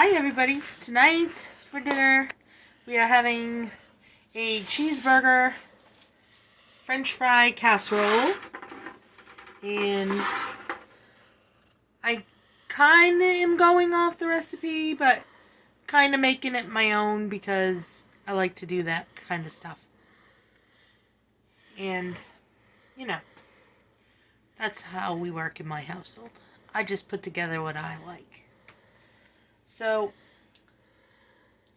Hi everybody. Tonight for dinner we are having a cheeseburger, French fry casserole, and I kind of am going off the recipe, but kind of making it my own because I like to do that kind of stuff. And, you know, that's how we work in my household. I just put together what I like. So,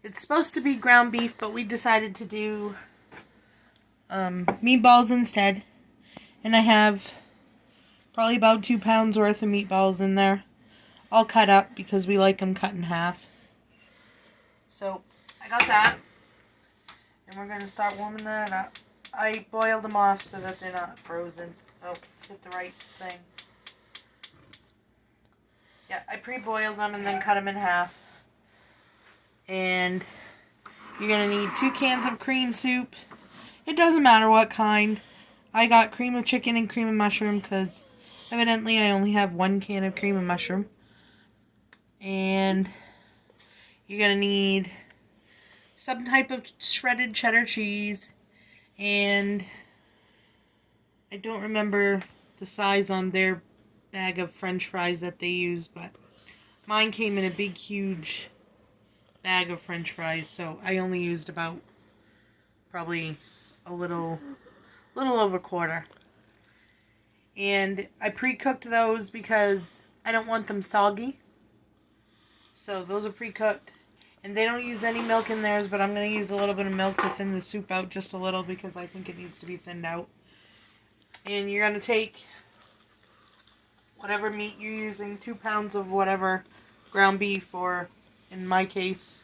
it's supposed to be ground beef, but we decided to do meatballs instead. And I have probably about 2 pounds worth of meatballs in there, all cut up because we like them cut in half. So, I got that. And we're going to start warming that up. I boiled them off so that they're not frozen. Oh, hit the right thing. Yeah, I pre-boiled them and then cut them in half. And you're going to need 2 cans of cream soup. It doesn't matter what kind. I got cream of chicken and cream of mushroom because evidently I only have 1 can of cream of mushroom. And you're going to need some type of shredded cheddar cheese. And I don't remember the size on their bag of French fries that they use, but mine came in a big, huge bag of French fries, so I only used about probably a little over a quarter. And I pre-cooked those because I don't want them soggy. So those are pre-cooked. And they don't use any milk in theirs, but I'm going to use a little bit of milk to thin the soup out just a little because I think it needs to be thinned out. And you're going to take whatever meat you're using, 2 pounds of whatever ground beef, or in my case,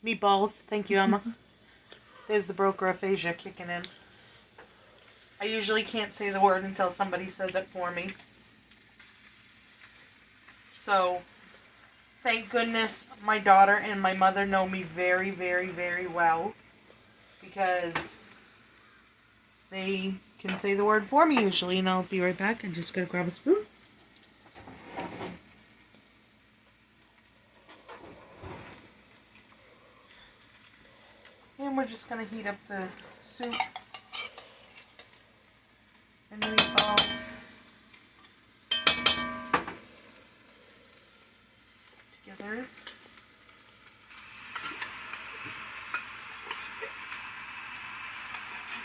meatballs. Thank you, Emma. There's the broker aphasia kicking in. I usually can't say the word until somebody says it for me. So, thank goodness my daughter and my mother know me very, very, very well, because they can say the word for me usually, and I'll be right back. I'm just going to grab a spoon. And we're just going to heat up the soup and the meatballs together.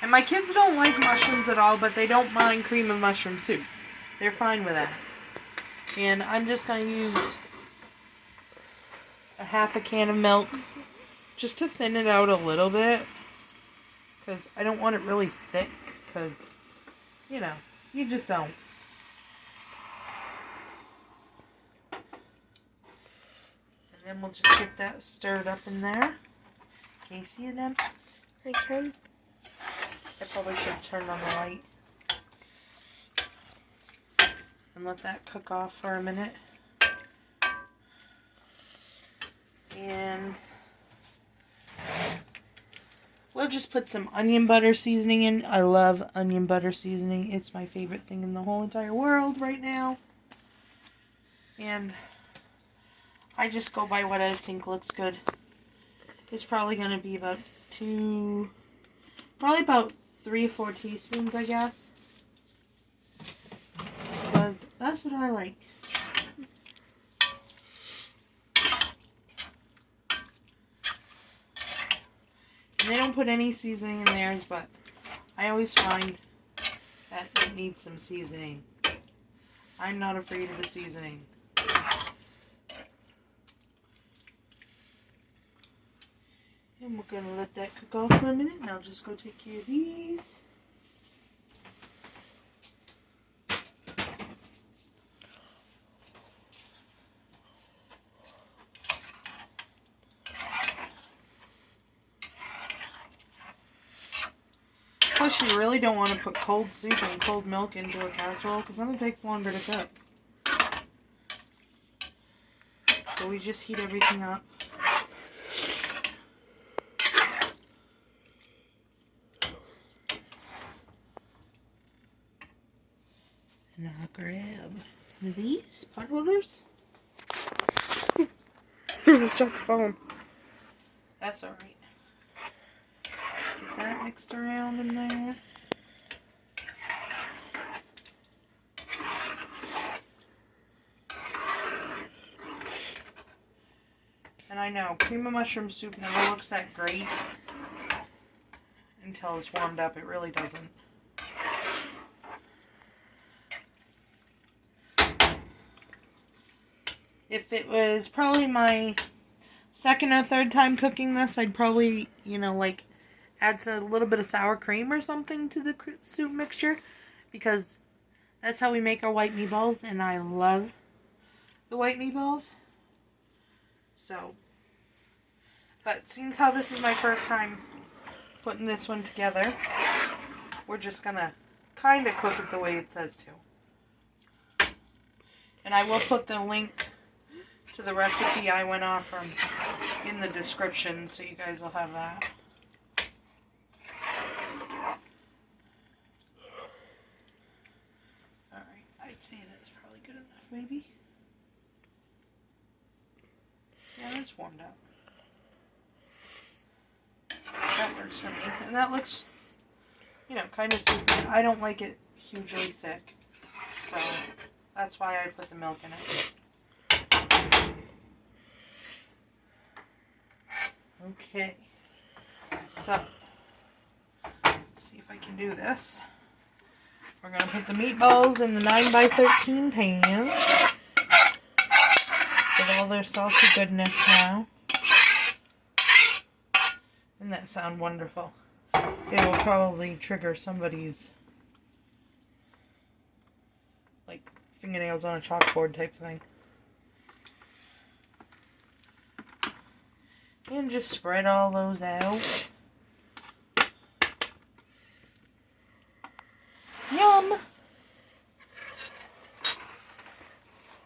And my kids don't like mushrooms at all, but they don't mind cream of mushroom soup. They're fine with that. And I'm just going to use a half a can of milk just to thin it out a little bit, because I don't want it really thick, because, you know, you just don't. And then we'll just get that stirred up in there. Can you see it then? I can. I probably should turn on the light and let that cook off for a minute. And we'll just put some onion butter seasoning in. I love onion butter seasoning. It's my favorite thing in the whole entire world right now. And I just go by what I think looks good. It's probably going to be about 3 or 4 teaspoons, I guess. Because that's what I like. And they don't put any seasoning in theirs, but I always find that it needs some seasoning. I'm not afraid of the seasoning. And we're going to let that cook off for a minute, and I'll just go take care of these. Plus, you really don't want to put cold soup and cold milk into a casserole, because then it takes longer to cook. So we just heat everything up. And I'll grab these pot holders. Just dropped the phone. That's alright. Get that mixed around in there. And I know, cream of mushroom soup never looks that great until it's warmed up. It really doesn't. If it was probably my second or third time cooking this, I'd probably, like add a little bit of sour cream or something to the soup mixture, because that's how we make our white meatballs, and I love the white meatballs. So, but seeing how this is my first time putting this one together, we're just gonna kind of cook it the way it says to. And I will put the link to the recipe I went off from in the description, so you guys will have that. Alright, I'd say that's probably good enough, maybe. Yeah, that's warmed up. That works for me. And that looks, kind of soupy. I don't like it hugely thick, so that's why I put the milk in it. Okay, so let's see if I can do this. We're going to put the meatballs in the 9x13 pan with all their salty goodness now. Doesn't that sound wonderful? It will probably trigger somebody's, like, fingernails on a chalkboard type thing. And just spread all those out. Yum!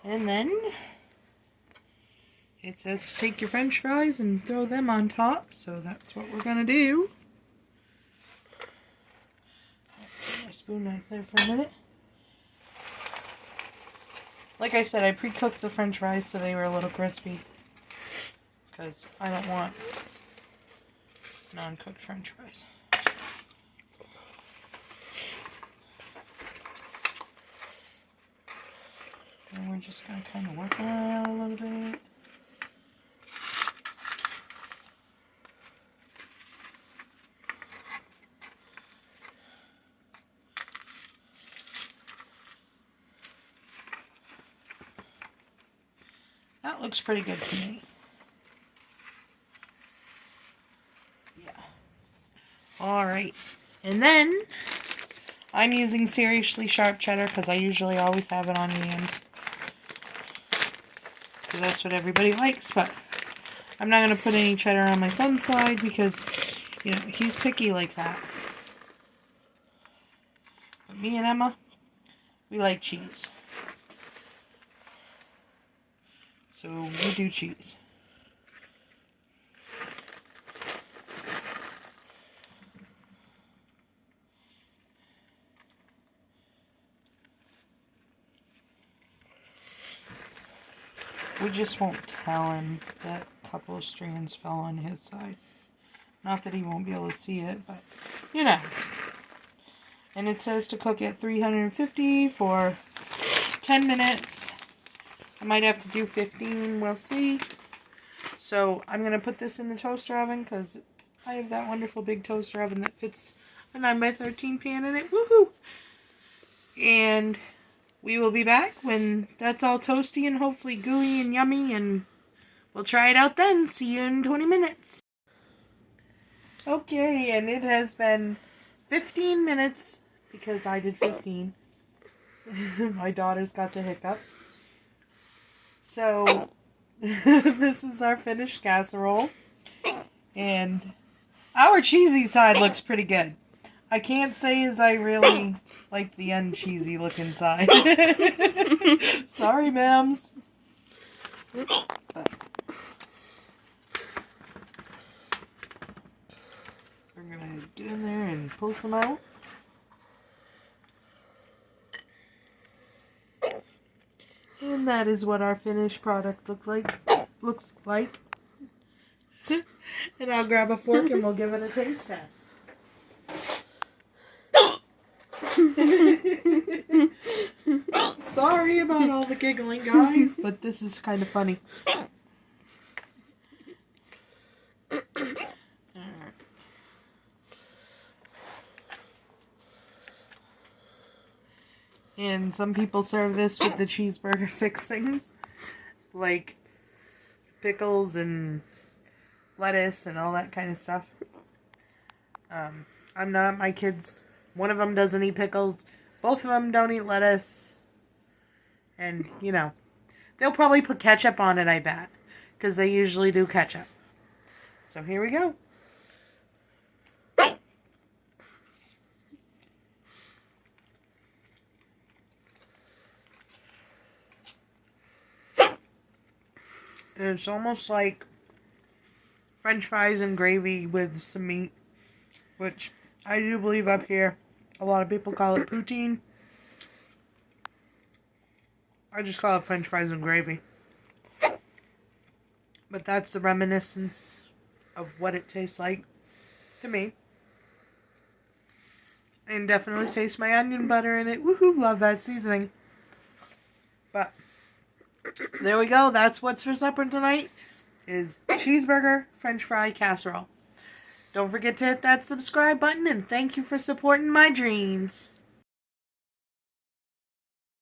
And then it says take your french fries and throw them on top, so that's what we're gonna do. Put my spoon out there for a minute. Like I said, I pre-cooked the french fries so they were a little crispy, because I don't want non-cooked french fries. And we're just going to kind of work it around a little bit. That looks pretty good to me. Yeah. Alright. And then I'm using seriously sharp cheddar because I usually always have it on hand. Because that's what everybody likes. But I'm not going to put any cheddar on my son's side because, he's picky like that. But me and Emma, we like cheese. So we do cheese. We just won't tell him that a couple of strands fell on his side. Not that he won't be able to see it, but And it says to cook at 350 for 10 minutes. I might have to do 15, we'll see. So I'm going to put this in the toaster oven because I have that wonderful big toaster oven that fits a 9x13 pan in it. Woohoo! And we will be back when that's all toasty and hopefully gooey and yummy, and we'll try it out then. See you in 20 minutes. Okay, and it has been 15 minutes because I did 15. My daughter's got the hiccups. So, this is our finished casserole. And our cheesy side looks pretty good. I can't say as I really like the uncheesy looking side. Sorry, ma'ams. But we're going to get in there and pull some out. And that is what our finished product looks like. And I'll grab a fork and we'll give it a taste test. Sorry about all the giggling, guys, but this is kind of funny. And some people serve this with the cheeseburger fixings, like pickles and lettuce and all that kind of stuff. I'm not. My kids, one of them doesn't eat pickles. Both of them don't eat lettuce. And, you know, they'll probably put ketchup on it, I bet. Because they usually do ketchup. So here we go. It's almost like French fries and gravy with some meat, which I do believe up here a lot of people call it poutine. I just call it French fries and gravy. But that's the reminiscence of what it tastes like to me. And definitely taste my onion butter in it. Woohoo, love that seasoning. But there we go. That's what's for supper tonight. Is cheeseburger, French fry, casserole. Don't forget to hit that subscribe button, and thank you for supporting my dreams.